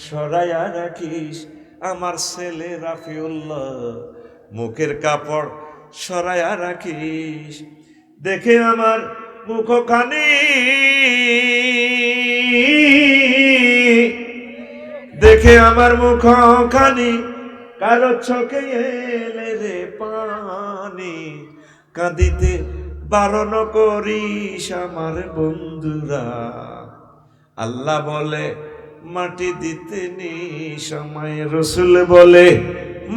সরাইয়া রাখিস আমার ছেলে রাফিউল্লাহ, মুখের কাপড় সরাইয়া রাখিস। দেখে আমার মুখখানি, দেখে আমার মুখখানি, কারো চোখে এলে রে পানি, কাঁদিতে বারণ করিস আমার বন্ধুরা। আল্লাহ বলে মাটি দিতে নিস আমায়, রসুল বলে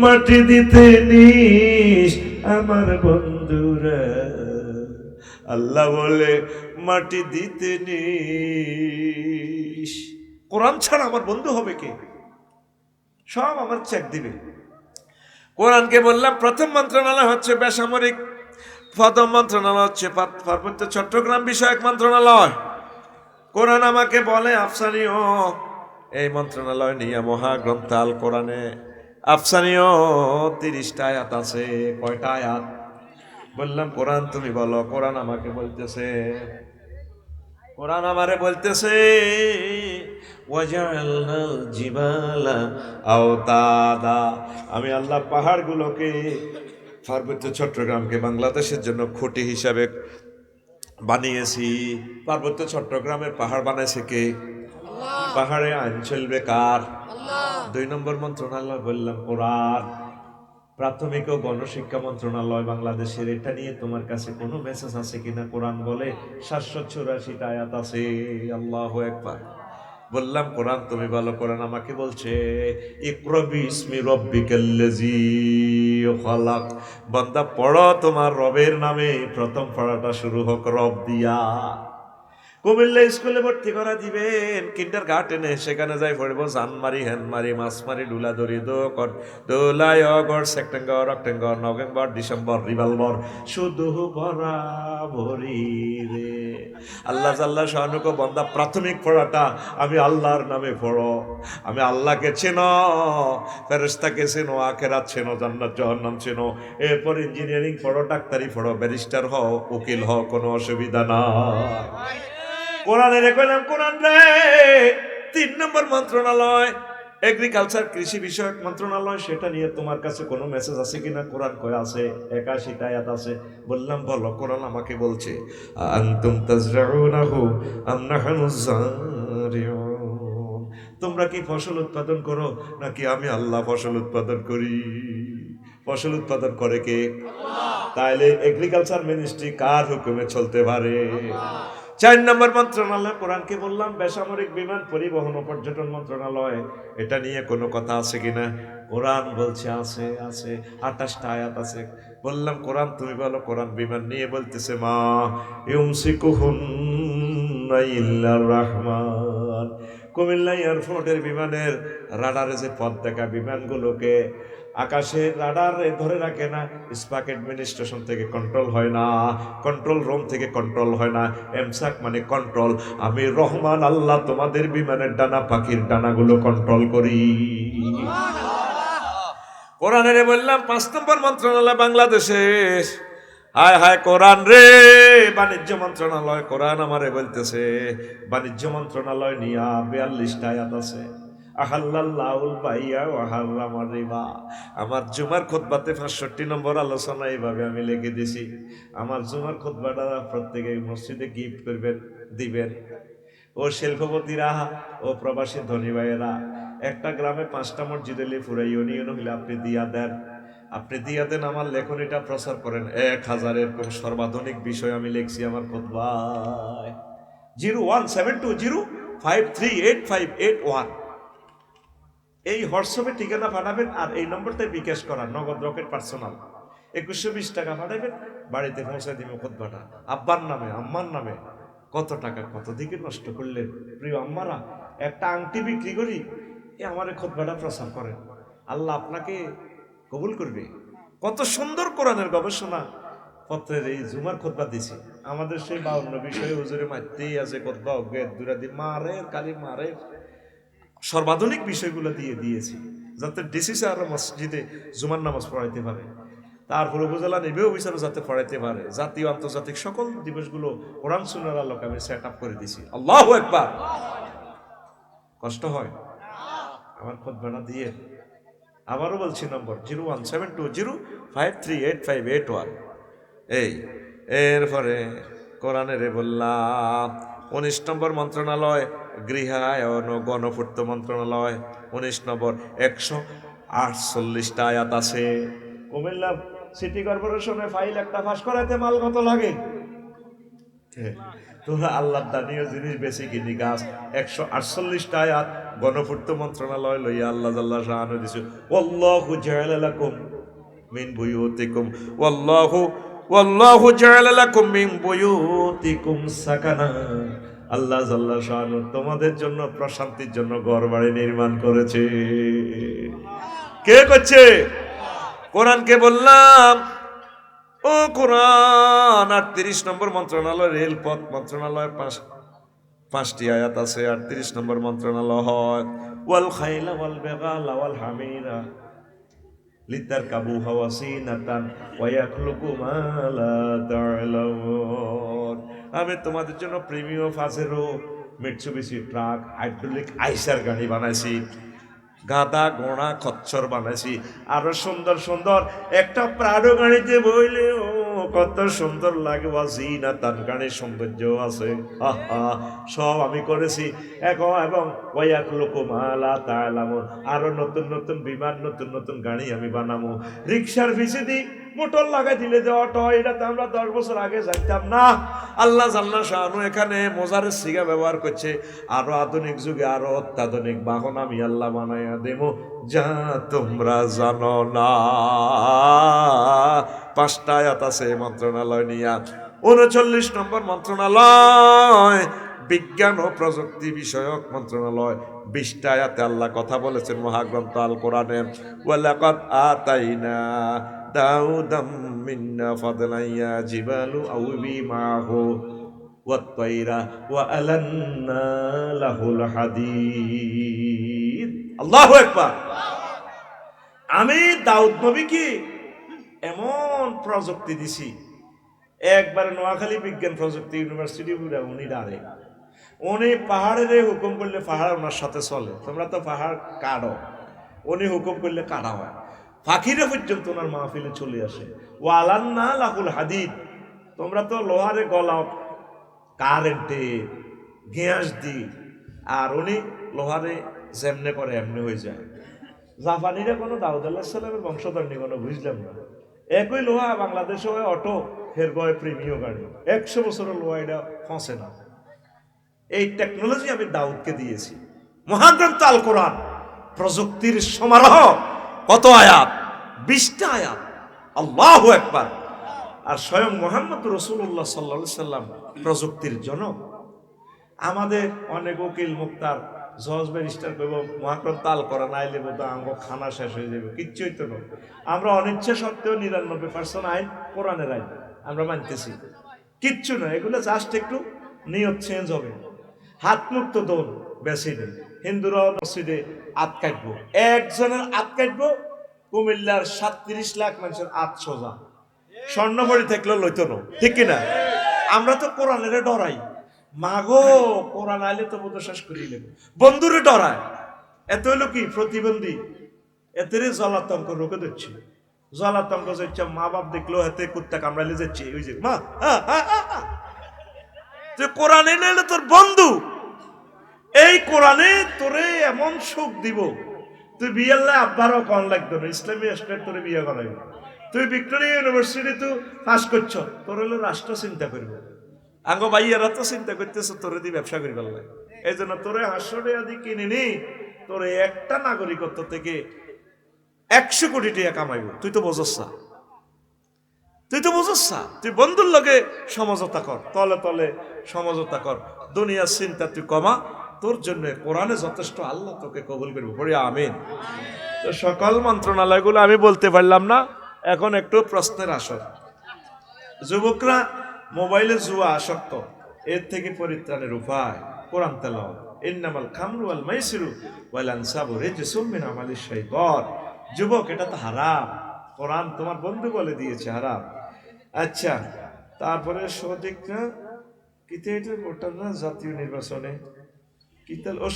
মাটি দিতে নিস আমার বন্ধুরা। আল্লাহ বলে মাটি দিতে নিস। কোরআন ছাড়া আমার বন্ধু হবে কে? সব আমার চেক দিবে। কোরআনকে বললাম প্রথম মন্ত্রণালয় হচ্ছে বেসামরিক, প্রথম মন্ত্রণালয় হচ্ছে পার্বত্য চট্টগ্রাম বিষয়ক মন্ত্রণালয়। কোরআন আমাকে বলে আফসানীয় এই মন্ত্রণালয় নিয়ে মহাগ্রন্থ আল কোরআনে আফসানীয় 30টা আয়াত আছে। কয়টা আয়াত? বললাম কোরআন তুমি বলো। কোরআন আমাকে বলতেছে, কোরআন আমারে বলতেছে ওয়াজআলনাল জিবালা আওতাদা, আমি আল্লাহ পাহাড়গুলোকে, পার্বত্য চট্টগ্রামকে বাংলাদেশের জন্য খুঁটি হিসাবে বানিয়েছি। পার্বত্য চট্টগ্রামের পাহাড় বানাইছে কে? পাহাড়ে আইন চলবে কার? 2 নম্বর মন্ত্রণালয় বললাম কোরআন। প্রাথমিক ও গণশিক্ষা মন্ত্রণালয় বাংলাদেশের, এটা নিয়ে তোমার কাছে কোনো মেসেজ আছে কিনা? কোরআন বলে 784টা আয়াত আছে। আল্লাহু আকবার। বললাম কোরআন তুমি বলো। কোরআন আমাকে বলছে ইকরা বিসমি রাব্বিকাল্লাযী খালাক, বান্দা পড়ো তোমার রবের নামে, প্রথম পড়াটা শুরু হোক রব দিয়া। কুমিল্লা স্কুলে ভর্তি করা দিবেন, কিন্ডার গার্ডেনে, সেখানে যাই পড়বো জানমারি, হ্যানমারি, মাছমারি, ডুলাদরি, দোলায়, August, September, October, November, December, revolver, শুধু বরাবরি রে। আল্লাহ জাল্লা শানুক বান্দা প্রাথমিক পড়াটা আমি আল্লাহর নামে পড়ো। আমি আল্লাহকে চেনো, ফেরেশতাকে চেনো, আখিরাত চেনো, জান্নাত জাহান্নাম চেনো। এরপর ইঞ্জিনিয়ারিং পড়ো, ডাক্তারি পড়ো, ব্যারিস্টার হও, উকিল হও, কোনো অসুবিধা না। কোরআনে রে কইলাম কোরআন রে 3 নম্বর মন্ত্রণালয় এগ্রিকালচার কৃষি বিষয়ক মন্ত্রণালয়, সেটা নিয়ে তোমার কাছে কোনো মেসেজ আছে কিনা? কোরআন কয় আছে, 81টা আয়াত আছে। বললাম বলো। কোরআন আমাকে বলছে আনতুম তাজরাউনাহু আম নাহনুজ জারিউন, তোমরা কি ফসল উৎপাদন করো নাকি আমি আল্লাহ ফসল উৎপাদন করি? ফসল উৎপাদন করে কে? তাইলে এগ্রিকালচার মিনিস্ট্রি কার হুকুমে চলতে পারে? 4 নম্বর মন্ত্রণালয় কোরআনকে বললাম বেসামরিক বিমান পরিবহন ও পর্যটন মন্ত্রণালয়, এটা নিয়ে কোনো কথা আছে কিনা? কোরআন বলছে আছে, আছে। 28টা আয়াত আছে। বললাম কোরআন তুমি বলো। কোরআন বিমান নিয়ে বলতেছে মা ইউমসিকুহুন্না ইল্লার রাহমান। কুমিল্লা এয়ারপোর্টের বিমানের রাডারে যে পথ দেখা বিমানগুলোকে আকাশে রাডারে ধরে রাখে না, স্পাক অ্যাডমিনিস্ট্রেশন থেকে কন্ট্রোল হয় না, কন্ট্রোল রুম থেকে কন্ট্রোল হয় না। এমসাক মানে কন্ট্রোল। আমি রহমান আল্লাহ তোমাদের বিমানের ডানা পাখির ডানাগুলো কন্ট্রোল করি। কোরআনের বললাম 5 নম্বর মন্ত্রণালয় বাংলাদেশের। হায় হায় কোরআন রে, বাণিজ্য মন্ত্রণালয়। কোরআন আমারে বলতেছে বাণিজ্য মন্ত্রণালয় নিয়ে 42টা আয়াত আছে। আহাল্লাল্লাহুল বাইয়া ওয়া হারামার রিবা। আমার জুমার খুতবাতে 65 নম্বর আলোচনা এইভাবে আমি লিখে দিছি। আমার জুমার খুতবাটা প্রত্যেকে মসজিদে গিফট করবেন, দিবেন। ও শিল্পপতিরা, ও প্রবাসী ধনী ভাইয়েরা, একটা গ্রামে 5টা মসজিদ হলে পুরো ইউনিয়ন হইলে আপনি দিয়া দেন। আপনি দিয়া দেন, আমার লেখনীটা প্রচার করেন। 1000 এরকম সর্বাধুনিক বিষয় আমি লিখছি আমার খুতবায়। 01720538581 এই হোয়াটসঅ্যাপে ঠিকানা পাঠাবেন, আর এই নম্বরতে বিকাশ করা নগদ রকেট পার্সোনাল 2120 টাকা পাঠাবেন, বাড়িতে পৌঁছে দিব খুতবাটা। আব্বার নামে আম্মার নামে কত টাকা কত দিকে নষ্ট করলেন প্রিয় আম্মারা। একটা আংটি বিক্রি করি এ আমার খুতবাটা প্রচার করেন, আল্লাহ আপনাকে কবুল করবে। কত সুন্দর কোরআনের গবেষণা পত্রের এই জুমার খুতবা দিছি। আমাদের সেই 52 বিষয়ে হুজুরে মারতেই আছে, খুতবা অজ্ঞের দুরাদি মারে কালি মারে, সর্বাধুনিক বিষয়গুলো দিয়ে দিয়েছি যাতে ডিসিসি আর মসজিদে জুমার নামাজ পড়াইতে পারে। তারপরে উপজেলা নেবেও বিচারও যাতে পড়াইতে পারে। জাতীয় আন্তর্জাতিক সকল দিবসগুলো কোরআন সুন্নাহর আলোকে আমি সেট আপ করে দিছি। আল্লাহু আকবার। কষ্ট হয় আমার খুতবাটা দিয়ে? আবারও বলছি নম্বর 01720538581। এই এরপরে কোরআনের বললাম 19 নম্বর মন্ত্রণালয় গৃহায়ন ও গণপূর্ত মন্ত্রণালয়। 19 নম্বর 148টা আয়াত আছে। কুমিল্লা সিটি কর্পোরেশনে ফাইল একটা পাস করাইতে মাল কত লাগে? তোরা আল্লাহ দানীয় জিনিস বেশি কিনি গাছ। 148টা আয়াত গণপূর্ত মন্ত্রণালয় লইয়া আল্লাহ জাল্লাহ শাআনু দিছে। ওয়াল্লাহু জাআলা লাকুম মিন বুয়ুতিকুম ওয়াল্লাহু জাআলা লাকুম মিন বুয়ুতিকুম সাকানা। আল্লাহ জাল্লাহ শাআনু তোমাদের জন্য প্রশান্তির জন্য ঘর বাড়ি নির্মাণ করেছে। কে করছে? কোরআনকে বললাম ও কোরআন। 38 নম্বর মন্ত্রণালয় রেলপথ মন্ত্রণালয় 5টি আয়াত আছে। 38 নম্বর মন্ত্রণালয় হয় ওয়াল খাইলা ওয়াল বিগালা ওয়াল হামিরা লিতারকাবুহা ওয়াসিনাতান ওয়া ইয়াখলুকু মা লা তা'লামুন। আমি তোমাদের জন্য প্রিমিয়াম ফাজেরো মিটসুবিশি ট্রাক হাইড্রোলিক আইসার গাড়ি বানাইছি, গাদা ঘোড়া খচ্চর বানাইছি, আরো সুন্দর সুন্দর একটা প্রাডো গাড়িতে বইলে ও কত সুন্দর লাগে। ওয়াজিনা তার গাড়ির সৌন্দর্য আছে, সব আমি করেছি। এবং ওয়ায়াকুলুকুমালা তাআলামুন, আরো নতুন নতুন বিমান নতুন নতুন গাড়ি আমি বানাবো। রিক্সার পিছে দিই মোটর লাগাই দিলে যে অটো, এটা তো আমরা 10 বছর আগে জানতাম না। আল্লাহ জাল্লাহ শাআনু এখানে মোজারের সিগা ব্যবহার করছে। আরো আধুনিক যুগে আরো অত্যাধুনিক বাহন আমি আল্লাহ বানাইয়া দেব যা তোমরা জানো না। 5টা আয়াত আছে মন্ত্রণালয় নিয়া। 39 নম্বর মন্ত্রণালয় বিজ্ঞান ও প্রযুক্তি বিষয়ক মন্ত্রণালয়। 20টা আয়াতে আল্লাহ কথা বলেছেন মহাগ্রন্থ আল কোরআনে। ওয়ালাকাদ আতাইনা দাউদাম মিন্না ফাদলান ইয়া জিবালু আউবি মাহু ওয়াত-তায়রা ওয়া আলান্না লাহুল হাদীদ। আল্লাহু আকবার। আমি দাউদ নবীকে এমন প্রযুক্তি দিছি, একবার নোয়াখালী বিজ্ঞান প্রযুক্তি ইউনিভার্সিটি উনি ডারে উনি পাহাড়ের হুকুম করলে পাহাড় ওনার সাথে চলে, তোমরা তো পাহাড় কাটো, উনি হুকুম করলে কাটা হয়। ফাঁকিরে পর্যন্ত ওনার মাহফিলে চলে আসে। ও আলান্না লাহুল হাদিদ, তোমরা তো লোহারে গলাও কারেন্টে গ্যাস দি, আর উনি লোহারে যেমনে করে এমনি হয়ে যায়। জাপানিরা কোনো দাউদ আলাইহিস সালামের বংশধর নি কোনো, বুঝলাম না। একই লোহা বাংলাদেশে হয় অটো, ফের গয় প্রিমিয় গাড়ি, 100 বছরের লোহা এটা ফসে না। এই টেকনোলজি আমি দাউদকে দিয়েছি। মহাগ্রন্থ আল কোরআন, প্রযুক্তির সমারোহ, কত আয়াত, 20টা আয়াত, আল্লাহু আকবার। আর স্বয়ং মুহাম্মদ রাসূলুল্লাহ সাল্লাল্লাহু আলাইহি সাল্লাম প্রযুক্তির জনক। আমাদের অনেক উকিল মুক্তার জজ ব্যারিস্টার কইব মহাগ্রন্থ আল কোরআন আইলে বোধ আমার খানা শেষ হয়ে যাবে, কিচ্ছু হইতো না। আমরা অনিচ্ছা সত্ত্বেও 99% আইন কোরআনের আইন আমরা মানতেছি, কিচ্ছু না। এগুলো জাস্ট একটু নিয়ত চেঞ্জ হবে। হাত মুক্ত দোন বেশি নেই। হিন্দুরাও মসজিদে আত কাটবো, একজনের আত কাটবো, কুমিল্লার 37 লাখ মানুষের আত সোজা, স্বর্ণভরি থাকলেও লইতো না, ঠিক কিনা? আমরা তো কোরআনের ডরাই, মাগো কোরআন আইলে তো বোধ শেষ করিয়ে নেব, বন্ধুরে ডরায়। এত হইলো কি প্রতিবন্ধী, এতেরে জলাতঙ্ক রোগে দিচ্ছে। জলাতঙ্ক যাচ্ছে, মা বাপ দেখলো হাতে কুত্তা কামড়াইলে যাচ্ছে, ওই যে মা তুই কোরআন এনে তোর বন্ধু, এই কোরআনে তোরে এমন সুখ দিব, তুই বিয়াল্লা আব্বারও কন লাগতো না, ইসলামী স্টেট তোরে বিয়ে করাইব। তুই ভিক্টোরিয়া ইউনিভার্সিটি তুই পাস করছ, তোর হলো রাষ্ট্র চিন্তা করবো। আঙ্গ ভাইয়ারা তো চিন্তা করতেছে তোরে দিয়ে ব্যবসা করি পারলে, এই জন্য তোরে 500 টাকা দিয়ে কিনে নি, তোরে একটা নাগরিকত্ব থেকে 100 কোটি টাকা কামাইব। তুই তো বোঝস না, তুই তো বুঝস না। তুই বন্ধুর লগে সমঝোতা কর, তলে তলে সমঝোতা কর, দুনিয়ার চিন্তা তুই কমা, তোর জন্য কোরআনে যথেষ্ট, আল্লাহ তোকে কবুল করবে, পড়ি আমিন। তো সকল মন্ত্রণালয়গুলো আমি বলতে পারলাম না, এখন একটু প্রশ্নের আসর। যুবকরা মোবাইলে জুয়া আসক্ত, এর থেকে পরিত্রাণের উপায় কোরআন তেলাওয়াত। ইন্নামাল খামরু ওয়াল মাইসিরু ওয়াল আনসাবু রিজসুম মিন আমালিশ শাইতান। যুবক, এটা তো হারাম, কোরআন তোমার বন্ধু বলে দিয়েছে হারাম। আচ্ছা, তারপরে শরিকরা কিতে ভোটাররা জাতীয় নির্বাচনে কিতাল ও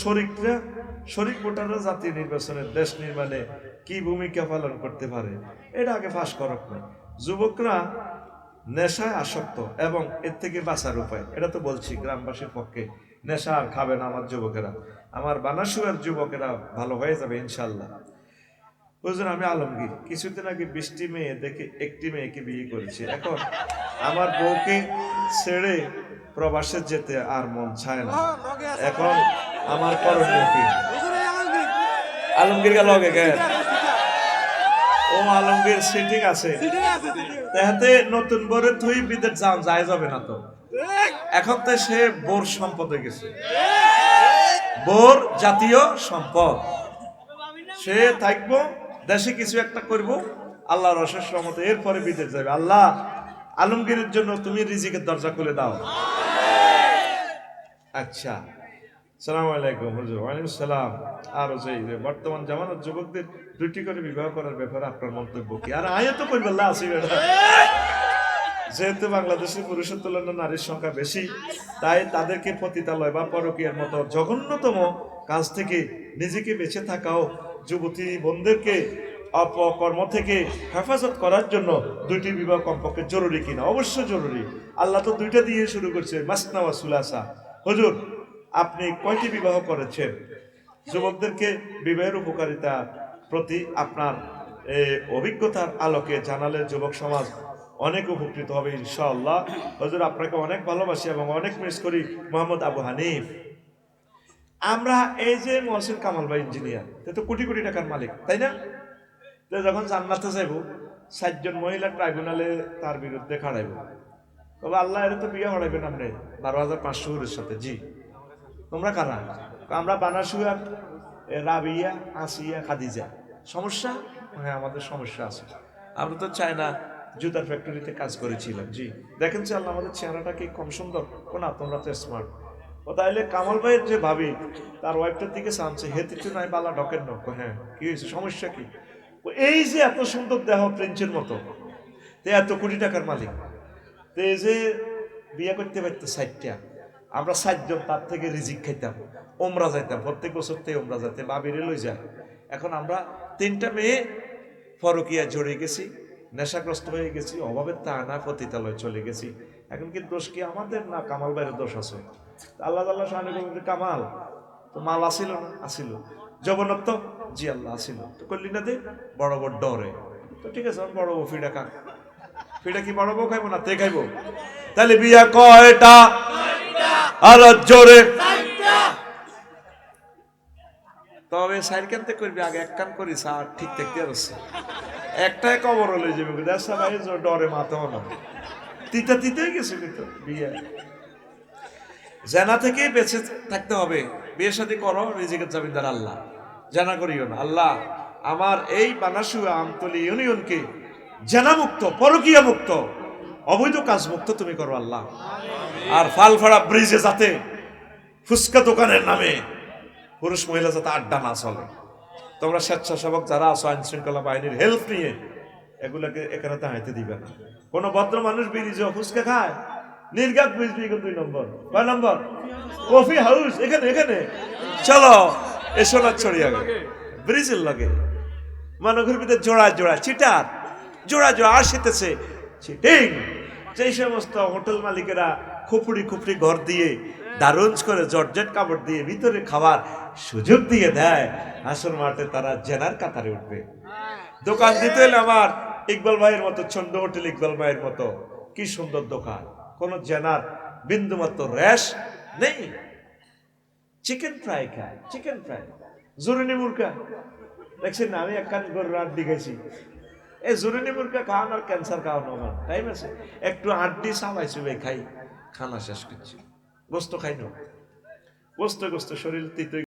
শরিক ভোটাররা জাতীয় নির্বাচনে দেশ নির্মাণে কি ভূমিকা পালন করতে পারে, এটা আগে ফাঁস করক না। যুবকরা নেশায় আসক্ত এবং এর থেকে বাঁচার উপায়, এটা তো বলছি গ্রামবাসীর পক্ষে। নেশা আর খাবে না আমার যুবকেরা, আমার বানাসুয়ার যুবকেরা ভালো হয়ে যাবে ইনশাল্লাহ। বুঝলেন, আমি আলমগীর কিছুদিন আগে 20টি মেয়ে দেখে একটি মেয়েকে বিয়ে করেছি। এখন আমার বউকে ছেড়ে প্রবাসে যেতে আর মন চায় না। এখন আমার করণীয় কি? আলমগীর গেল ও আলমগীর সিটিং আছে, তাহাতে নতুন বরে তুই বিদেশ যায় যাবে না তো। এখন তো সে বোর সম্পদ হয়ে গেছে, বোর জাতীয় সম্পদ। সে থাকবো দেশে, কিছু একটা করব, আল্লাহর অশেষ রহমতে এরপরে বিদেশ যাবে। আল্লাহ আলমগীরের জন্য তুমি রিজিকের দরজা খুলে দাও। আচ্ছা, সালাম আলাইকুম হুজুর। ওয়ালাইকুম সালাম। আর বর্তমান জামানার যুবকদের 2টি করে বিবাহ করার ব্যাপারে আপনার মন্তব্য কি? আর আয়াত তো কইবেন না আসি বেটা, যেহেতু বাংলাদেশে পুরুষের তুলনায় নারীর সংখ্যা বেশি, তাই তাদেরকে পতিতালয় বা পরকীয়ার মতো জঘন্যতম কাজ থেকে নিজেকে বেঁচে থাকাও যুবতী বোনদেরকে অপকর্ম থেকে হেফাজত করার জন্য 2টি বিবাহ কমপক্ষে জরুরি কিনা? অবশ্যই জরুরি। আল্লাহ তো 2টা দিয়ে শুরু করছে, মাসনা ওয়া সুলাসা। হুজুর, আপনি কয়টি বিবাহ করেছেন? যুবকদেরকে বিবাহের উপকারিতা প্রতি আপনার অভিজ্ঞতার আলোকে জানালে যুবক সমাজ অনেক উপকৃত হবে ইনশাআল্লাহ। হুজুর, আপনাকে অনেক ভালোবাসি এবং অনেক মিস করি। মোহাম্মদ আবু হানিফ। আমরা এই যে মহসিন কামাল ভাই ইঞ্জিনিয়ার, তো কোটি কোটি টাকার মালিক, তাই না? তো যখন জান্নাতে যাইব, 60 জন মহিলা ট্রাইব্যুনালে তার বিরুদ্ধে খাড়াইব, তবে আল্লাহ এর তো বিয়ে হড়াইবেন আপনি 12,500 সাথে। জি, তোমরা কারা? আমরা বানাসুয়া, রাবিয়া, আসিয়া, খাদিজা। সমস্যা? হ্যাঁ, আমাদের সমস্যা আছে। আমরা তো চাই না, জুতার ফ্যাক্টরিতে কাজ করেছিলাম। জি, দেখেন যে আল্লাহ আমাদের চেহারাটা কি কম সুন্দর? কোনা তোমরা তো স্মার্ট। ও তাইলে কামাল ভাইয়ের যে ভাবি, তার ওয়াইফটার দিকে চানছে, হে কিছু নাই, বালা ঢকের নক। হ্যাঁ, কি হয়েছে, সমস্যা কি? এই যে এত সুন্দর দেহ, প্রিন্সের মতো, এত কোটি টাকার মালিক, তো এই যে বিয়ে করতে পারতো 60টা, আমরা 4 জন তার থেকে রিজিক খাইতাম, ওমরা যাইতাম, প্রত্যেক বছর থেকে ওমরা যাইতে বাবিরে লই যায়। এখন আমরা 3টা মেয়ে পরকীয়া জড়িয়ে গেছি, নেশাগ্রস্ত হয়ে গেছি, অভাবের তাড়না পতিতালয়ে চলে গেছি। এখন কি দোষ কি আমাদের না কামাল ভাইয়ের দোষ আছে? আল্লাহ আল্লাহ শানে কামাল তো মাল আসিল না, আসিল জবনত্ব, জি আল্লাহ আসিল, তো করলি না দে বড় বড় ডরে, তো ঠিক আছে বড় বউ ফিডা খা, ফিডা কি বড় বউ খাইবো না তে খাইবো? তাহলে বিয়া কয়টা? আর জোরে। তবে সাইড কানতে করবি, আগে এক কান করিস আর ঠিক থাকতে আসছে, একটাই কবর হলে যাবে দেশা ভাই ডরে মাথাও না, তিতা তিতেই গেছে কিন্তু বিয়ে। জেনা থেকেই বেঁচে থাকতে হবে, বিয়ে শাদী করো, রিজিকের জমিদার আল্লাহ, জেনা করিও না। আল্লাহ আমার এই বানাসুয়া আমতলী ইউনিয়নকে জেনা মুক্ত, পরকীয়া মুক্ত, অবৈধ কাজ মুক্ত তুমি করো আল্লাহ। আর ফালফাড়া ব্রিজে যাতে ফুচকা দোকানের নামে পুরুষ মহিলা যাতে আড্ডা না চলে। তোমরা স্বেচ্ছাসেবক যারা আছো, আইন শৃঙ্খলা বাহিনীর হেল্প নিয়ে এগুলোকে এখানে দাঁড়াইতে দিবে না। কোন ভদ্র মানুষ ব্রিজে ফুচকা খায়, নির্গাত ব্রিজ 2 নম্বর, কয় নম্বর কফি হাউস, এখানে এখানে চলো এসো না ছড়িয়ে ব্রিজের লাগে মানুষের ভিতরে জোড়া জোড়া চিটার, জোড়া জোড়া আসিতেছে চিটিং। যেই সমস্ত হোটেল মালিকেরা খুপড়ি খুপড়ি ঘর দিয়ে দারুণ করে জর্জেট কাপড় দিয়ে ভিতরে খাবার সুযোগ দিয়ে দেয়, আসল মাঠে তারা জেনার কাতারে উঠবে। দোকান দিতে হলে আমার ইকবাল ভাইয়ের মতো, চন্ড হোটেল ইকবাল ভাইয়ের মতো কি সুন্দর দোকান, কোন জেনার বিন্দু মাত্র র্যাশ নেই। চিকেন ফ্রাই খায়, চিকেন ফ্রাই, জুরিনি মুরগা দেখছেন না? আমি একখান গরুর আড্ডি খাইছি, এই জুরিনি মুরগা খাওয়ান আর ক্যান্সার খাওয়ানো আমার টাইম আছে। একটু আড্ডি সাবাইছি ভাই, খাই, খানা শেষ করছি, গোস্ত খাই না, গোস্ত গোস্ত শরীর তিত